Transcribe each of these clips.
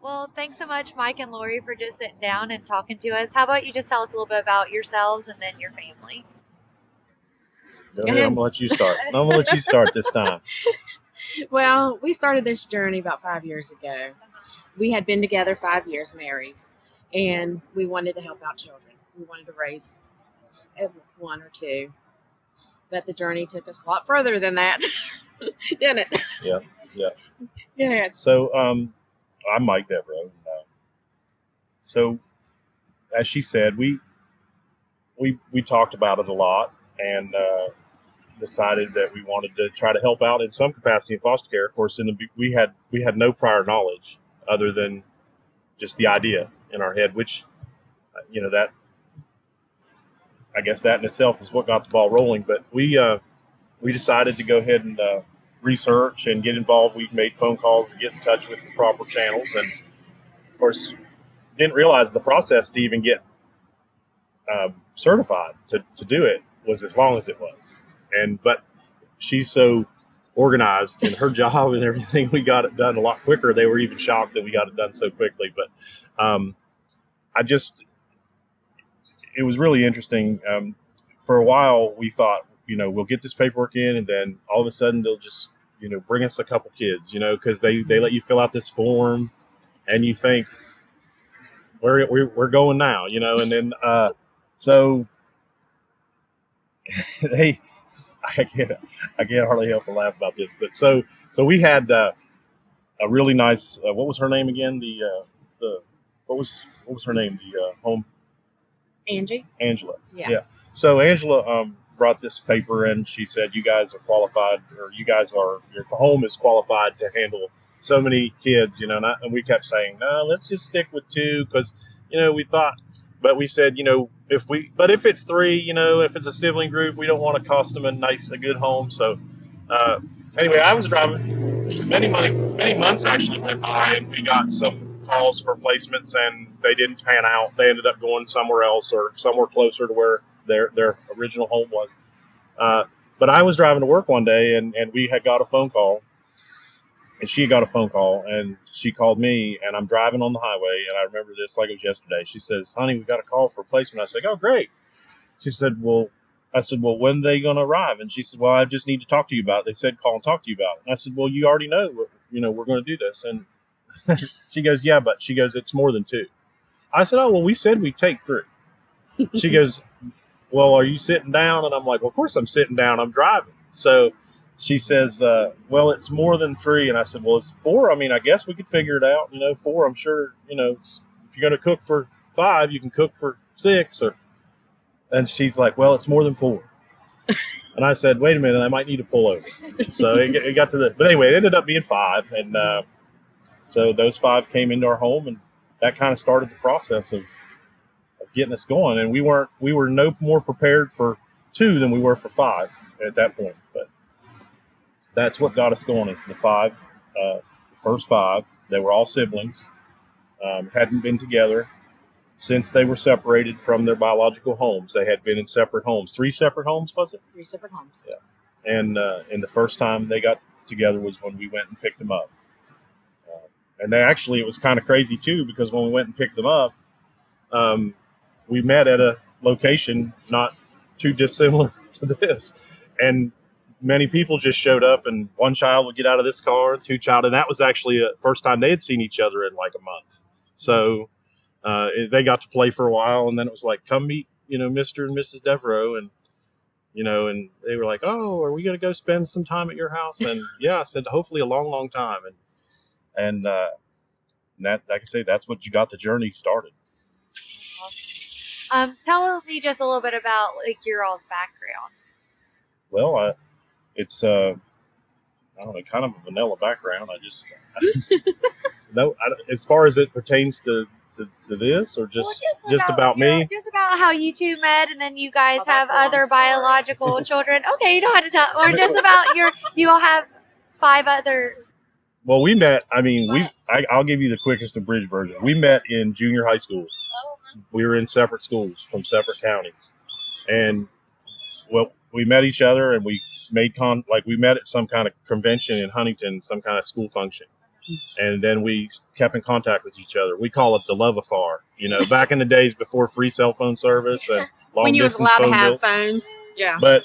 Well, thanks so much, Mike and Lori, for just sitting down and talking to us. How about you just tell us a little bit about yourselves and then your family? Go ahead. I'm gonna let you start. No, I'm gonna let you start this time. Well, we started this journey about 5 years ago. We had been together 5 years, married, and we wanted to help out children. We wanted to raise one or two, but the journey took us a lot further than that, didn't it? Yeah, yeah. Yeah. So, I'm Mike Devereaux. So, as she said, we talked about it a lot and decided that we wanted to try to help out in some capacity in foster care. Of course, we had no prior knowledge other than just the idea in our head, which that I guess that in itself is what got the ball rolling. But we decided to go ahead and research and get involved. We made phone calls and get in touch with the proper channels, and of course, didn't realize the process to even get certified to do it was as long as it was. But she's so organized in her job and everything, we got it done a lot quicker. They were even shocked that we got it done so quickly. But it was really interesting. For a while, we thought, we'll get this paperwork in, and then all of a sudden they'll just, bring us a couple kids, because they let you fill out this form, and you think, we're going now, and then so they. I can't hardly help but laugh about this, but so we had a really nice. What was her name again? What was her name? The home. Angela. Yeah. So Angela brought this paper in. She said, "You guys are qualified, or your home is qualified to handle so many kids." And we kept saying, "No, let's just stick with two," because we thought. But we said, if it's three, if it's a sibling group, we don't want to cost them a good home. So anyway, I was driving. Many months actually went by, and we got some calls for placements, and they didn't pan out. They ended up going somewhere else or somewhere closer to where their original home was. But I was driving to work one day, and we had got a phone call. And she got a phone call, and she called me, and I'm driving on the highway, and I remember this like it was yesterday. She says, "Honey, we got a call for a placement." I said, "Oh, great." She said, I said, "Well, when are they going to arrive?" And she said, "Well, I just need to talk to you about it. They said call and talk to you about it." And I said, "Well, you already know, we're going to do this." And she goes, "Yeah, but," she goes, "it's more than two." I said, "Oh, well, we said we'd take three." She goes, "Well, are you sitting down?" And I'm like, "Well, of course I'm sitting down. I'm driving." So she says, "Well, it's more than three." And I said, "Well, it's four. I mean, I guess we could figure it out. Four, I'm sure, if you're going to cook for five, you can cook for six." And she's like, "Well, it's more than four." And I said, "Wait a minute, I might need to pull over." So it got to but anyway, it ended up being five. And so those five came into our home, and that kind of started the process of getting us going. And we were no more prepared for two than we were for five at that point. But that's what got us going, is the first five. They were all siblings, hadn't been together since they were separated from their biological homes. They had been in separate homes. 3 separate homes, was it? 3 separate homes. Yeah. And the first time they got together was when we went and picked them up. And it was kind of crazy too, because when we went and picked them up, we met at a location not too dissimilar to this. And many people just showed up, and one child would get out of this car, and that was actually the first time they had seen each other in like a month. So they got to play for a while, and then it was like, "Come meet, Mr. and Mrs. Devereaux." And, and they were like, "Oh, are we going to go spend some time at your house?" And yeah, I said, "Hopefully a long, long time." And that, like I say, that's what you got the journey started. Awesome. Tell me just a little bit about your all's background. Well, it's I don't know, kind of a vanilla background. As far as it pertains to this, or just about me, just about how you two met, and then you guys have other biological children. Okay, you don't have to tell, or just about you all have 5 other. Well, we met. I mean, I'll give you the quickest abridged version. We met in junior high school. We were in separate schools from separate counties, and we met each other, and we made we met at some kind of convention in Huntington, some kind of school function, And then we kept in contact with each other. We call it the love affair. You know, back in the days before free cell phone service and long when you was distance allowed to phone have bills. phones. Yeah. But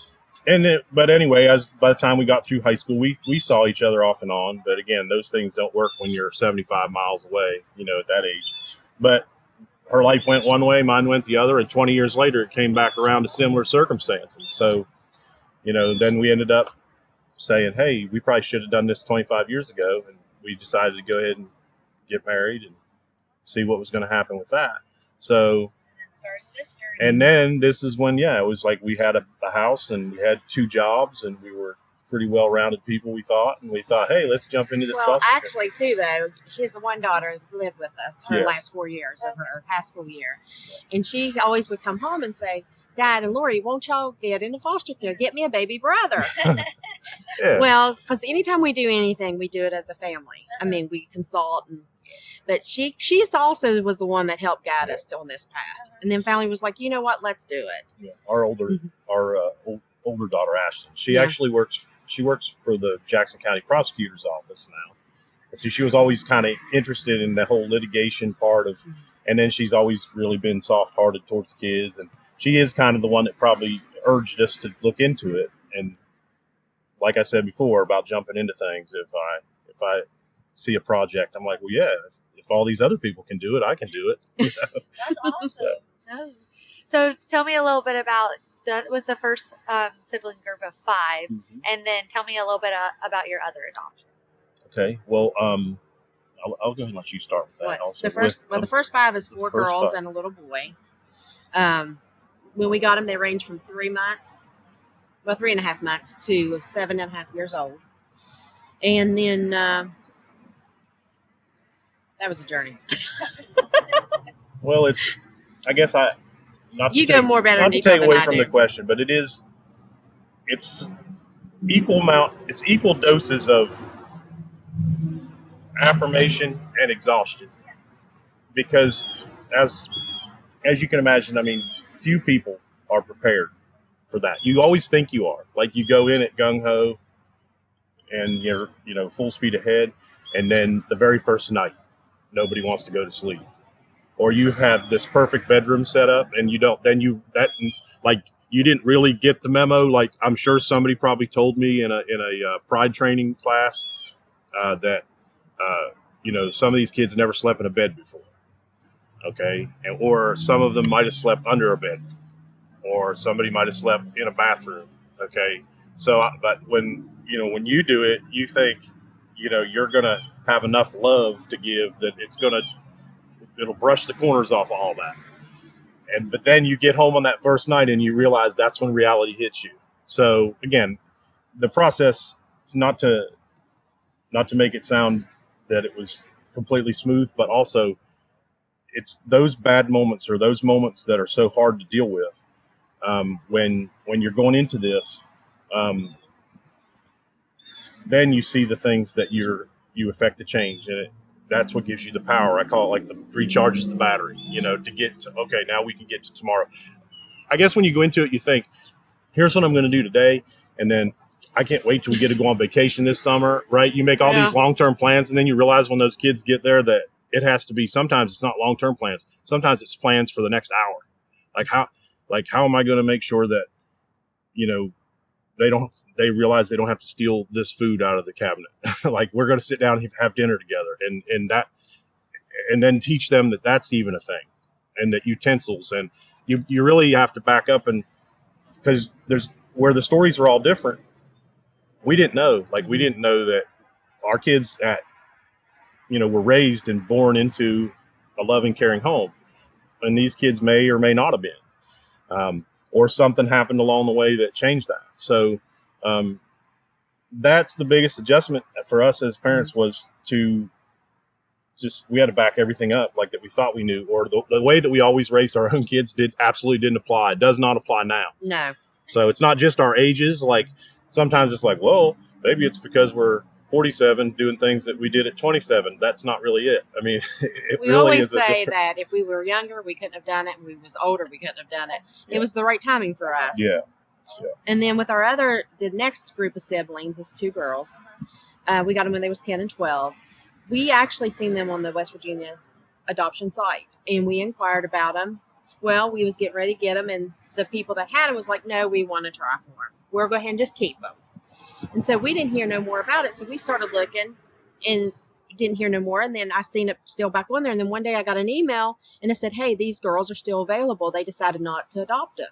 anyway, as by the time we got through high school, we saw each other off and on. But again, those things don't work when you're 75 miles away, you know, at that age. But her life went one way, mine went the other, and 20 years later, it came back around to similar circumstances. So, you know, then we ended up saying, hey, we probably should have done this 25 years ago. And we decided to go ahead and get married and see what was going to happen with that. So, Started this journey. and then this is when, it was like we had a house and we had 2 jobs and we were pretty well-rounded people, we thought. And we thought, hey, let's jump into this Well, foster care. actually, too, though, his one daughter lived with us her Yeah. last 4 years of her high school year. And she always would come home and say, Dad and Lori, won't y'all get into foster care? Get me a baby brother. Yeah. Well, because anytime we do anything, we do it as a family. I mean, we consult, but she also was the one that helped guide us on this path. And then finally was like, you know what, let's do it. Yeah. Our older daughter Ashton, she Yeah. actually works for the Jackson County Prosecutor's Office now. And so she was always kind of interested in the whole litigation part of, and then she's always really been soft-hearted towards kids, and she is kind of the one that probably urged us to look into it. And like I said before about jumping into things, if I see a project, I'm like, well, yeah, if all these other people can do it, I can do it. You know? That's awesome. No. So tell me a little bit about, that was the first sibling group of 5. And then tell me a little bit about your other adoptions. Okay. Well, I'll go ahead and let you start with that. What? Also, The first 5 is 4 first girls 5. and a little boy. When we got them, they ranged from 3.5 months to 7.5 years old. And then that was a journey. Well, I guess not to You take, go more better not in to detail take than away I from do. the question, but it's equal doses of affirmation and exhaustion, because as you can imagine, I mean, few people are prepared for that. You always think you are, like you go in at gung-ho and you're, you know, full speed ahead, and then the very first night nobody wants to go to sleep, or you have this perfect bedroom set up and you didn't really get the memo. Like, I'm sure somebody probably told me in a pride training class that you know, some of these kids never slept in a bed before. Okay. Or some of them might have slept under a bed, or somebody might have slept in a bathroom. Okay. So, but when you do it, you think, you know, you're going to have enough love to give that it'll brush the corners off of all that. But then you get home on that first night and you realize that's when reality hits you. So again, the process is not to make it sound that it was completely smooth, but also it's those bad moments, or those moments that are so hard to deal with when you're going into this. Then you see the things that you affect to change, and that's what gives you the power. I call it like the recharges the battery, you know, to get to, okay, now we can get to tomorrow. I guess when you go into it, you think, here's what I'm going to do today, and then I can't wait till we get to go on vacation this summer, right? You make all these long-term plans, and then you realize when those kids get there that it has to be, sometimes it's not long-term plans. Sometimes it's plans for the next hour. Like how am I going to make sure that, you know, they realize they don't have to steal this food out of the cabinet. Like, we're going to sit down and have dinner together, and then teach them that that's even a thing, and that utensils, and you really have to back up, and because there's where the stories are all different. We didn't know that our kids were raised and born into a loving, caring home, and these kids may or may not have been, or something happened along the way that changed that. So that's the biggest adjustment for us as parents, was to we had to back everything up like that we thought we knew, or the way that we always raised our own kids absolutely didn't apply. It does not apply now. No. So it's not just our ages. Like, sometimes it's like, well, maybe it's because we're 47 doing things that we did at 27. That's not really it. I mean, We really always is say that if we were younger, we couldn't have done it. And we was older, we couldn't have done it. Yeah. It was the right timing for us. Yeah. And then with the next group of siblings, it's 2 girls. We got them when they was 10 and 12. we actually seen them on the West Virginia adoption site, and we inquired about them. Well, we was getting ready to get them, and the people that had them was like, no, we want to try for them. We'll go ahead and just keep them. And so we didn't hear no more about it. So we started looking and didn't hear no more. And then I seen it still back on there. And then one day I got an email and it said, hey, these girls are still available. They decided not to adopt them.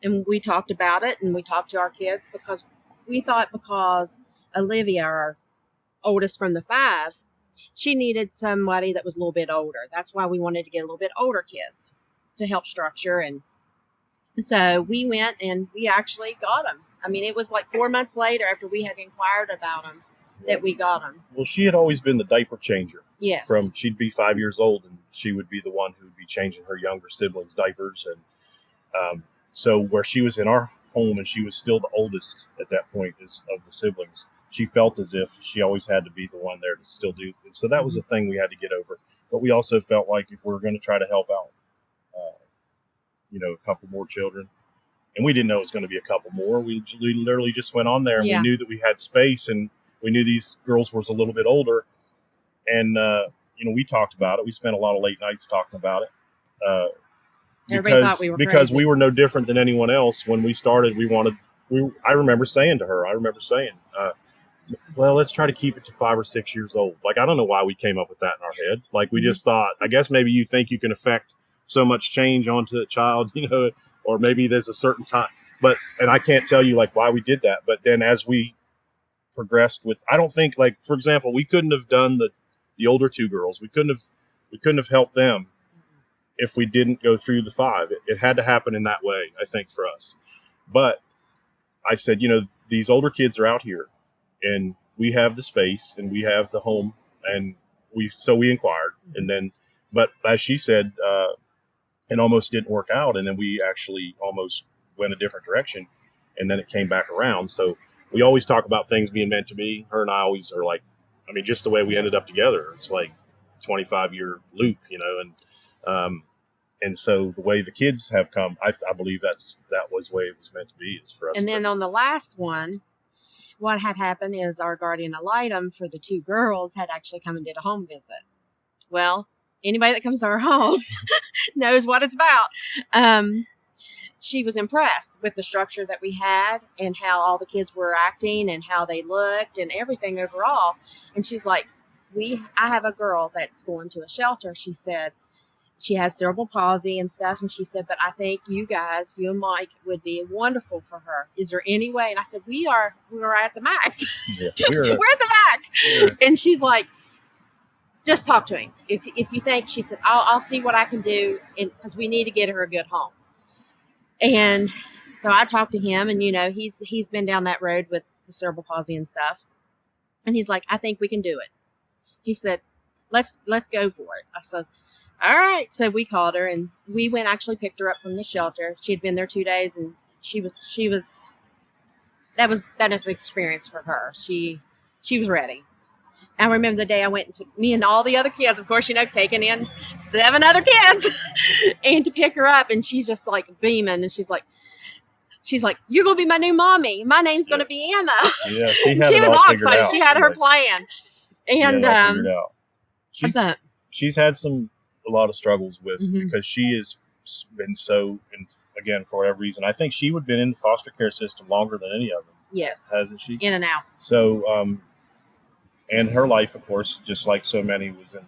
And we talked about it, and we talked to our kids because we thought because Olivia, our oldest from the 5, she needed somebody that was a little bit older. That's why we wanted to get a little bit older kids to help structure. And so we went and we actually got them. I mean, it was like 4 months later after we had inquired about them that we got them. Well, she had always been the diaper changer. Yes. She'd be 5 years old, and she would be the one who would be changing her younger siblings' diapers. And so where she was in our home and she was still the oldest at that point of the siblings, she felt as if she always had to be the one there to still do. And so that was a thing we had to get over. But we also felt like if we were going to try to help out, a couple more children, and we didn't know it was going to be a couple more. We literally just went on there, and we knew that we had space, and we knew these girls was a little bit older. And, we talked about it. We spent a lot of late nights talking about it. Everybody thought we were because crazy. we were no different than anyone else. When we started, I remember saying to her, well, let's try to keep it to 5 or 6 years old. Like, I don't know why we came up with that in our head. Like, we just thought, I guess maybe you think you can affect so much change onto a child, or maybe there's a certain time. And I can't tell you like why we did that. But then as we progressed with, I don't think, like, for example, we couldn't have done the older 2 girls. We couldn't have helped them if we didn't go through the 5. It had to happen in that way, I think, for us. But I said, these older kids are out here, and we have the space, and we have the home, and we inquired, and then, but as she said, it almost didn't work out, and then we actually almost went a different direction, and then it came back around. So we always talk about things being meant to be. Her and I always are like, just the way we ended up together, it's like 25-year loop, and so the way the kids have come, I believe that was the way it was meant to be, is for us. And then on the last one, what had happened is our guardian ad litem for the 2 girls had actually come and did a home visit. Well, anybody that comes to our home knows what it's about. She was impressed with the structure that we had and how all the kids were acting and how they looked and everything overall. And she's like, I have a girl that's going to a shelter. She said she has cerebral palsy and stuff. And she said, but I think you and Mike would be wonderful for her. Is there any way? And I said, we are at the max. Yeah, we're at the max. Yeah. And she's like, just talk to him. If you think, she said, I'll see what I can do, because we need to get her a good home. And so I talked to him, and he's been down that road with the cerebral palsy and stuff. And he's like, I think we can do it. He said, let's go for it. I said, all right. So we called her, and we picked her up from the shelter. She had been there 2 days, and that was an experience for her. She was ready. I remember the day I went to me and all the other kids, of course, taking in 7 other kids and to pick her up. And she's just like beaming. And she's like, you're going to be my new mommy. My name's going to be Anna. Yeah. She was all excited. She had her plan. And, she's had a lot of struggles with, because she has been so, again, for whatever reason, I think she would have been in the foster care system longer than any of them. Yes. Hasn't she? In and out. So, and her life, of course, just like so many, was in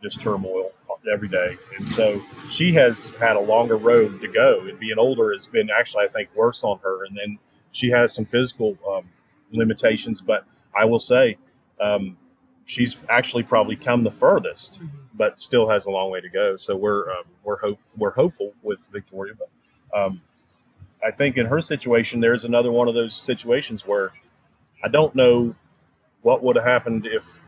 just turmoil every day. And so she has had a longer road to go, and being older has been actually, I think, worse on her. And then she has some physical limitations, but I will say she's actually probably come the furthest, but still has a long way to go. So we're hopeful with Victoria. But I think in her situation, there's another one of those situations where I don't know what would have happened if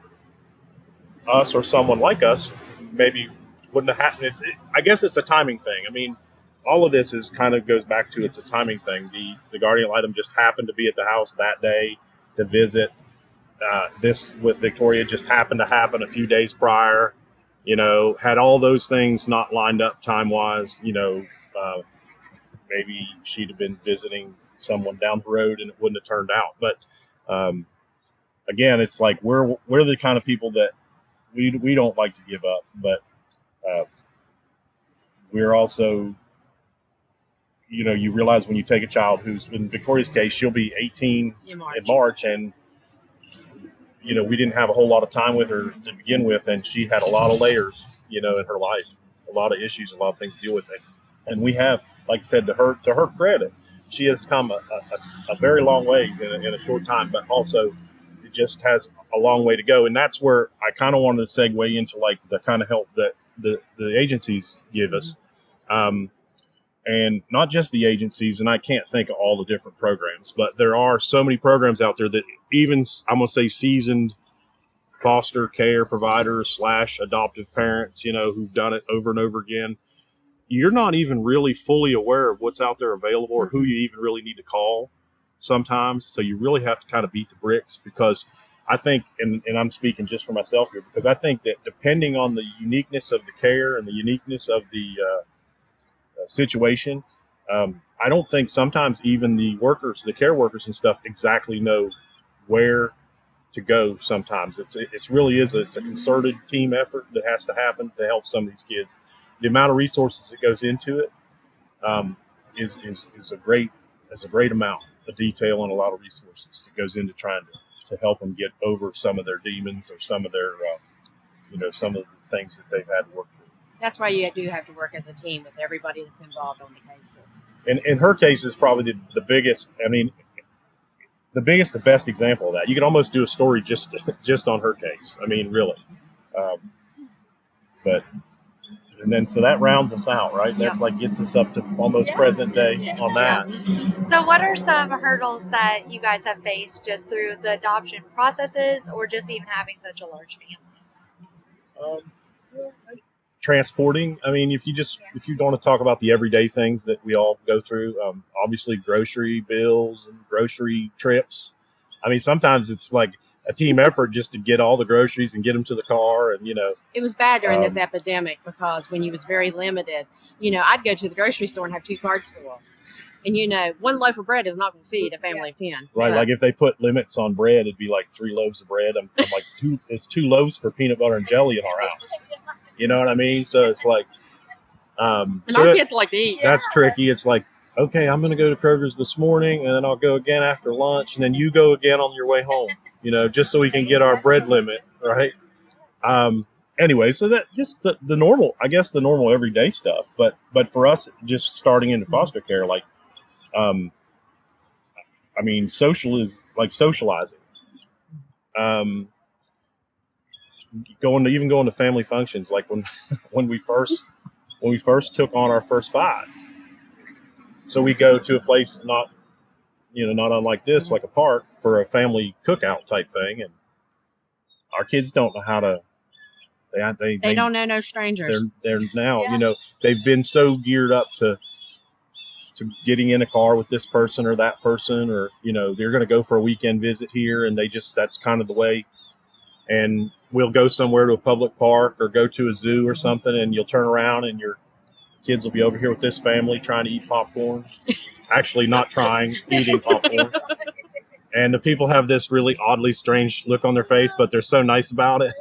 us or someone like us maybe wouldn't have happened. I guess it's a timing thing. I mean, all of this goes back to, it's a timing thing. The guardian ad litem just happened to be at the house that day to visit. This with Victoria just happened to happen a few days prior. Had all those things not lined up time-wise, maybe she'd have been visiting someone down the road and it wouldn't have turned out. But again, it's like we're the kind of people that we don't like to give up, but we're also, you realize when you take a child who's, in Victoria's case, she'll be 18 in March, and we didn't have a whole lot of time with her to begin with, and she had a lot of layers, in her life, a lot of issues, a lot of things to deal with it. And we have, like I said, to her credit, she has come a very long ways in a short time, but also it just has a long way to go. And that's where I kind of wanted to segue into like the kind of help that the agencies give us. And not just the agencies, and I can't think of all the different programs, but there are so many programs out there that even, I'm going to say, seasoned foster care providers / adoptive parents, who've done it over and over again, you're not even really fully aware of what's out there available or who you even really need to call sometimes. So you really have to kind of beat the bricks, because I think, and I'm speaking just for myself here, because I think that depending on the uniqueness of the care and the uniqueness of the situation, I don't think sometimes even the care workers and stuff exactly know where to go. Sometimes it's really is a concerted team effort that has to happen to help some of these kids. The amount of resources that goes into it is a great amount of detail and a lot of resources that goes into trying to help them get over some of their demons or some of their some of the things that they've had to work through. That's why you do have to work as a team with everybody that's involved on the cases. And in her case is probably the biggest. I mean, the best example of that. You could almost do a story just on her case. I mean, really. And then so that rounds us out, right? That's like gets us up to almost present day on that. So what are some hurdles that you guys have faced just through the adoption processes, or just even having such a large family? Transporting. I mean, if you want to talk about the everyday things that we all go through, obviously grocery bills and grocery trips. I mean, sometimes it's like a team effort just to get all the groceries and get them to the car. And, it was bad during this epidemic, because when you was very limited, I'd go to the grocery store and have 2 carts full. And, one loaf of bread is not going to feed a family of 10. Right. Like if they put limits on bread, it'd be like 3 loaves of bread. I'm like, it's 2 loaves for peanut butter and jelly in our house. You know what I mean? So it's like, and our kids like to eat. That's tricky. It's like, okay, I'm going to go to Kroger's this morning, and then I'll go again after lunch, and then you go again on your way home, just so we can get our bread limit, right? Anyway, so that just the normal, I guess the normal everyday stuff. But for us, just starting into foster care, like, I mean, socializing. Going to family functions, like when we first took on our first 5. So we go to a place not unlike this, like a park, for a family cookout type thing, and our kids don't know how to. They don't know no strangers. They're now they've been so geared up to getting in a car with this person or that person, or they're going to go for a weekend visit here, and that's kind of the way. And we'll go somewhere to a public park or go to a zoo or something, and you'll turn around and your kids will be over here with this family trying to eat popcorn. Actually not trying, eating popcorn. And the people have this really oddly strange look on their face, but they're so nice about it.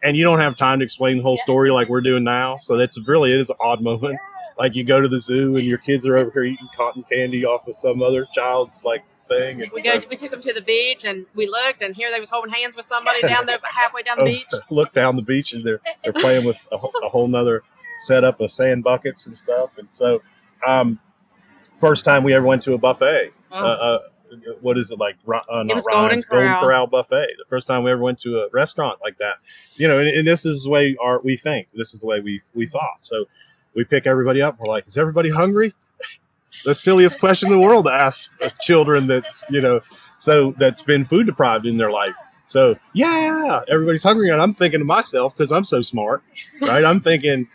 And you don't have time to explain the whole story like we're doing now. So it is an odd moment. Like you go to the zoo and your kids are over here eating cotton candy off of some other child's thing. And we took them to the beach, and we looked, and here they was holding hands with somebody halfway down the beach. Look down the beach, and they're playing with a whole nother setup of sand buckets and stuff. And so, first time we ever went to a buffet. What is it like? It was Golden Corral buffet. The first time we ever went to a restaurant like that. And this is the way we think. This is the way we thought. So we pick everybody up. We're like, is everybody hungry? The silliest question in the world to ask children that's been food deprived in their life. So yeah, everybody's hungry, and I'm thinking to myself, because I'm so smart, right? I'm thinking,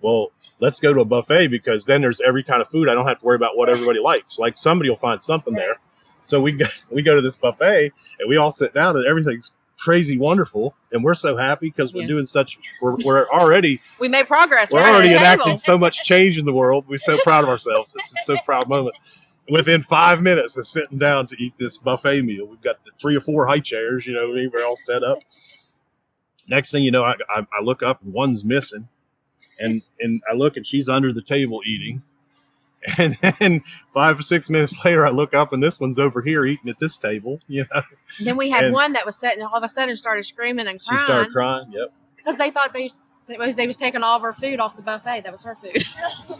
well, let's go to a buffet, because then there's every kind of food. I don't have to worry about what everybody likes. Like somebody will find something there. So we go to this buffet, and we all sit down, and everything's crazy wonderful, and we're so happy because we're doing we're already we made progress. We're already enacting so much change in the world. We're so proud of ourselves. It's a so proud moment. within 5 minutes of sitting down to eat this buffet meal. We've got the 3 or 4 high chairs, we're all set up. Next thing you know, I look up and one's missing, and I look and she's under the table eating. And then 5 or 6 minutes later, I look up and this one's over here eating at this table. And then we had one that was sitting, all of a sudden started screaming and crying. She started crying. Yep. Because they thought they was taking all of her food off the buffet. That was her food.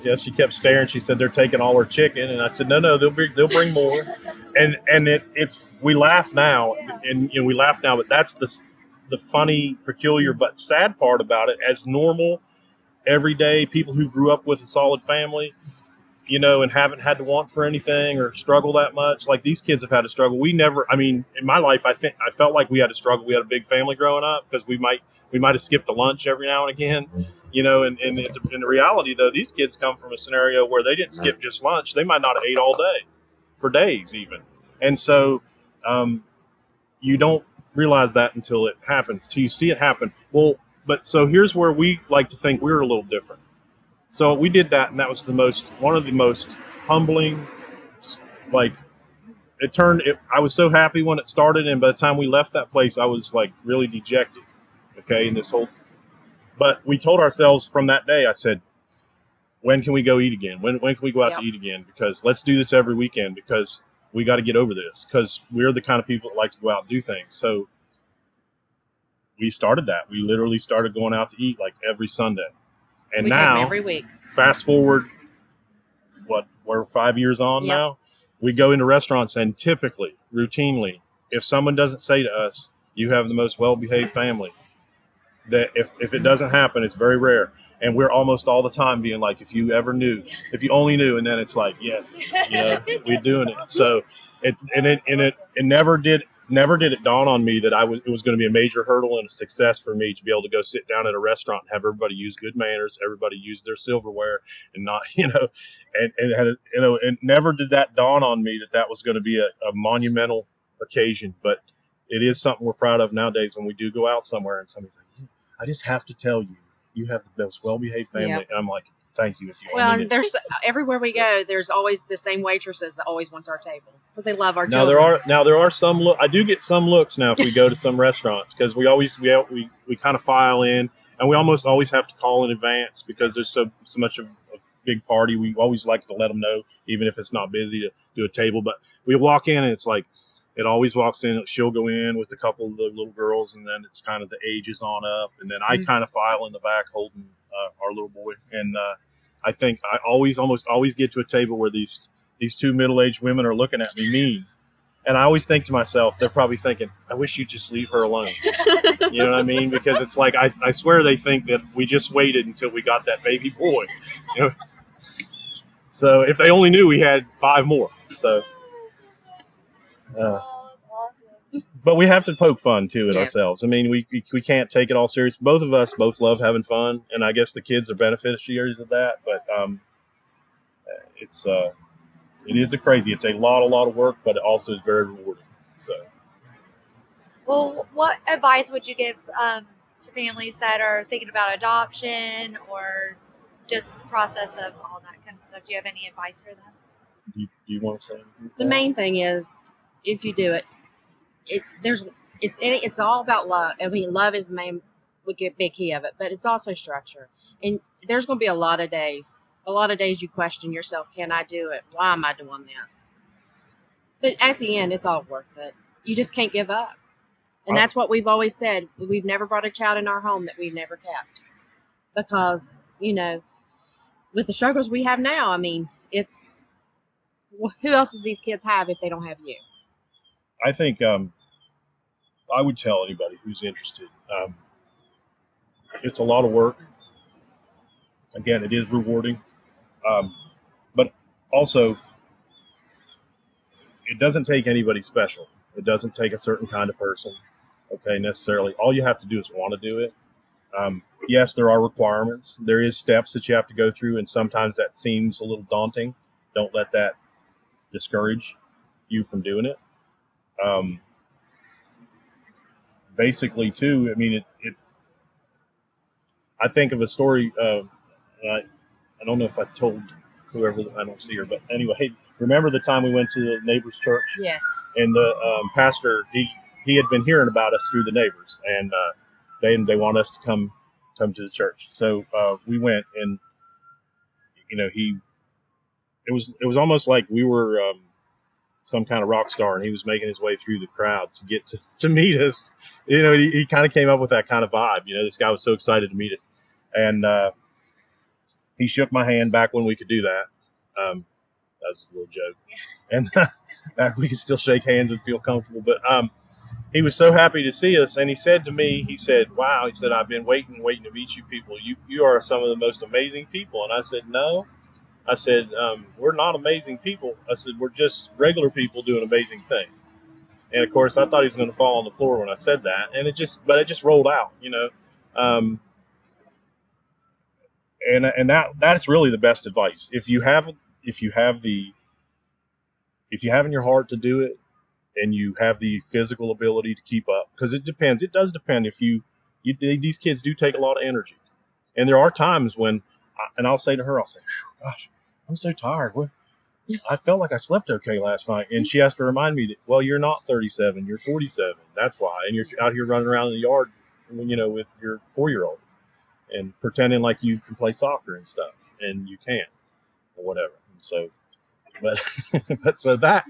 Yeah, she kept staring. She said they're taking all her chicken, and I said no, they'll bring more. And it's we laugh now, and we laugh now, but that's the funny, peculiar, but sad part about it. As normal, everyday people who grew up with a solid family, and haven't had to want for anything or struggle that much. Like these kids have had to struggle. We never, in my life, I felt like we had to struggle. We had a big family growing up because we might have skipped a lunch every now and again, and in the reality though, these kids come from a scenario where they didn't skip just lunch. They might not have ate all day for days even. And so, you don't realize that until it happens, till you see it happen. Well, but so here's where we like to think we're a little different. So we did that, and that was one of the most humbling, like, I was so happy when it started, and by the time we left that place, I was, like, really dejected, okay, in this whole, but we told ourselves from that day, I said, when can we go eat again? When can we go out to eat again? Because let's do this every weekend, because we got to get over this, because we're the kind of people that like to go out and do things. So we started that. We literally started going out to eat, like, every Sunday. And we now, every week. Fast forward, we're 5 years on now. We go into restaurants, and typically, routinely, if someone doesn't say to us, "You have the most well-behaved family," that if it doesn't happen, it's very rare. And we're almost all the time being like, "If you only knew," and then it's like, "Yes, we're doing it." So it never did it dawn on me that it was going to be a major hurdle and a success for me to be able to go sit down at a restaurant and have everybody use good manners, everybody use their silverware, and not, and never did that dawn on me that was going to be a monumental occasion. But it is something we're proud of nowadays when we do go out somewhere and somebody's like, "I just have to tell you, you have the most well-behaved family." Yep. And I'm like, "Thank you." If you well, and there's everywhere we go, there's always the same waitresses that always wants our table because they love our children. There are some I do get some looks now if we go to some restaurants, because we kind of file in, and we almost always have to call in advance because there's so much of a big party. We always like to let them know, even if it's not busy, to do a table. But we walk in and it's like, it always walks in. She'll go in with a couple of the little girls, and then it's kind of the ages on up, and then I kind of file in the back holding our little boy. And I think I almost always get to a table where these 2 middle-aged women are looking at me mean, and I always think to myself, they're probably thinking, "I wish you'd just leave her alone." You know what I mean? Because it's like I swear they think that we just waited until we got that baby boy. So if they only knew we had 5 more. So. But we have to poke fun too at ourselves. I mean, we can't take it all serious. Both of us love having fun, and I guess the kids are beneficiaries of that. But it is crazy. It's a lot of work, but it also is very rewarding. So, well, what advice would you give to families that are thinking about adoption or just process of all that kind of stuff? Do you have any advice for them? Do you want to say anything? The main thing is, if you do it, it's all about love. I mean, love is the main big key of it, but it's also structure. And there's going to be a lot of days you question yourself, can I do it? Why am I doing this? But at the end, it's all worth it. You just can't give up. And that's what we've always said. We've never brought a child in our home that we've never kept. Because, with the struggles we have now, I mean, it's, who else does these kids have if they don't have you? I think I would tell anybody who's interested, it's a lot of work. Again, it is rewarding. But also, it doesn't take anybody special. It doesn't take a certain kind of person, okay, necessarily. All you have to do is want to do it. Yes, there are requirements. There is steps that you have to go through, and sometimes that seems a little daunting. Don't let that discourage you from doing it. Basically, too, I mean, I think of a story. I don't know if I told whoever, I don't see her, but anyway, remember the time we went to the neighbor's church, Yes. and the pastor he had been hearing about us through the neighbors, and they want us to come to the church. So we went, and it was almost like we were some kind of rock star, and he was making his way through the crowd to get to meet us. He kind of came up with that kind of vibe. This guy was so excited to meet us, and he shook my hand back when we could do that. That was a little joke, and we could still shake hands and feel comfortable. But he was so happy to see us, and he said to me, he said, "Wow," he said, "I've been waiting to meet you people. You are some of the most amazing people." And I said, "No." I said, "We're not amazing people." I said, "We're just regular people doing amazing things." And of course, I thought he was going to fall on the floor when I said that, and it just rolled out, and that's really the best advice. If you have in your heart to do it, and you have the physical ability to keep up, because it does depend. If these kids do take a lot of energy, and there are times when, and I'll say to her, "Gosh, I'm so tired. I felt like I slept okay last night." And she has to remind me that, well, you're not 37, you're 47. That's why. And you're out here running around in the yard, with your 4-year-old and pretending like you can play soccer and stuff, and you can't, or whatever. And so, but so that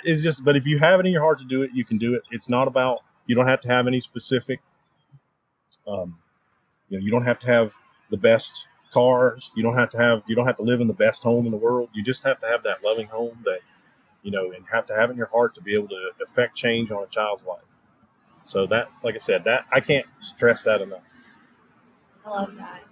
is just, but if you have it in your heart to do it, you can do it. It's not about, you don't have to have any specific, you don't have to have the best cars. You don't have to live in the best home in the world. You just have to have that loving home that, and have to have it in your heart to be able to affect change on a child's life. So that, like I said, that I can't stress that enough. I love that.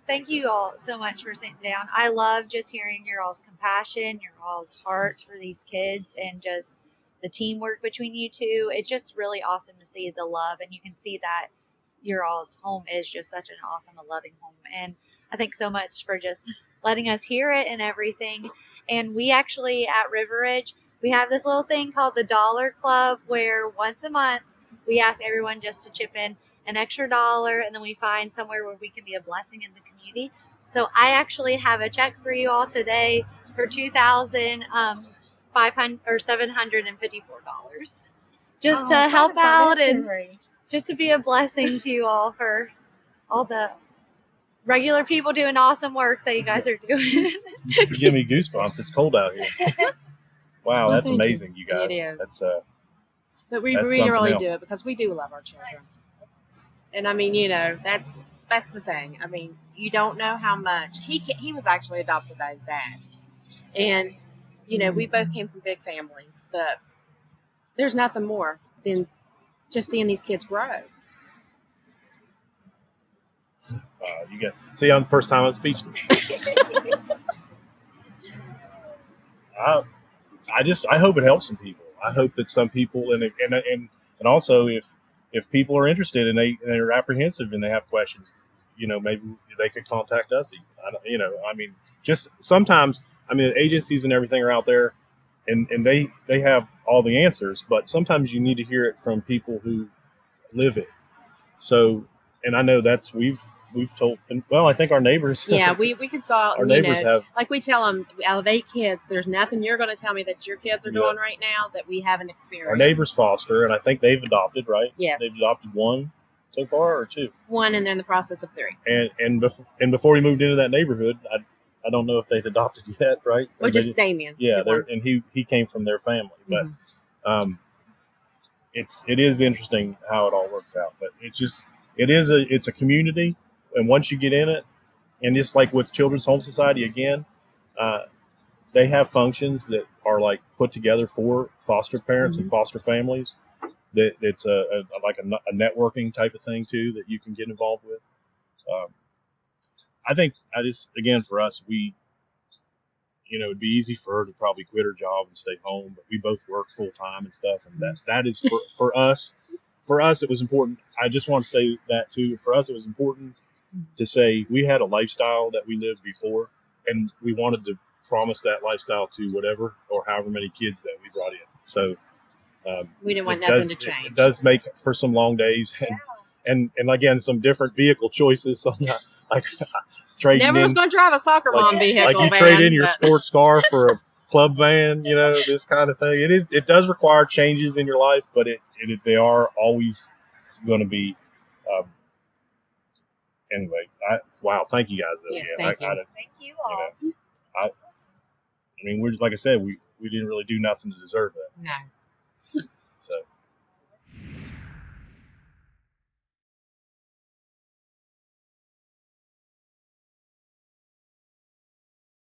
Thank you all so much for sitting down. I love just hearing your all's compassion, your all's heart for these kids, and just the teamwork between you two. It's just really awesome to see the love, and you can see that your all's home is just such an awesome and loving home. And I thank so much for just letting us hear it and everything. And we actually at River Ridge, we have this little thing called the Dollar Club, where once a month we ask everyone just to chip in an extra $1, and then we find somewhere where we can be a blessing in the community. So I actually have a check for you all today for $2,754, just to help out and just to be a blessing to you all for all the regular people doing awesome work that you guys are doing. You give me goosebumps. It's cold out here. Wow, that's amazing, you guys. It is. That's but we that's really something do it because we do love our children. And I mean, that's the thing. I mean, you don't know how much he was actually adopted by his dad, and we both came from big families, but there's nothing more than just seeing these kids grow. I'm the first time I'm speechless. I hope it helps some people. I hope that some people, and also if people are interested and they're apprehensive and they have questions, maybe they could contact us. Just sometimes, agencies and everything are out there, and they have all the answers, but sometimes you need to hear it from people who live it. So, and I know we've told, and well, I think our neighbors. Yeah, we consult. Our neighbors have. Like we tell them, out of 8 kids, there's nothing you're going to tell me that your kids are doing right now that we haven't experienced. Our neighbors foster, and I think they've adopted, right? Yes. They've adopted 1 so far, or 2. 1, and they're in the process of 3. And before we moved into that neighborhood, I don't know if they'd adopted yet, right? Or just Damien. Yeah, and he came from their family, but it is interesting how it all works out. But it's a community. And once you get in it, and just like with Children's Home Society, again, they have functions that are like put together for foster parents and foster families. That it's a networking type of thing too that you can get involved with. I think again for us, it'd be easy for her to probably quit her job and stay home, but we both work full time and stuff, and that is for us. For us, it was important. I just want to say that too. For us, it was important to say we had a lifestyle that we lived before, and we wanted to promise that lifestyle to whatever or however many kids that we brought in. So we didn't want nothing to change. It does make for some long days, and again some different vehicle choices. So trading Never in, was going to drive a soccer like- mom vehicle. like you van, trade in your but- sports car for a club van, this kind of thing. It does require changes in your life, but they are always going to be. Anyway, wow, thank you guys. Though. Yes, Yeah, thank you. Thank you all. I mean, we're like I said, we didn't really do nothing to deserve that. No. So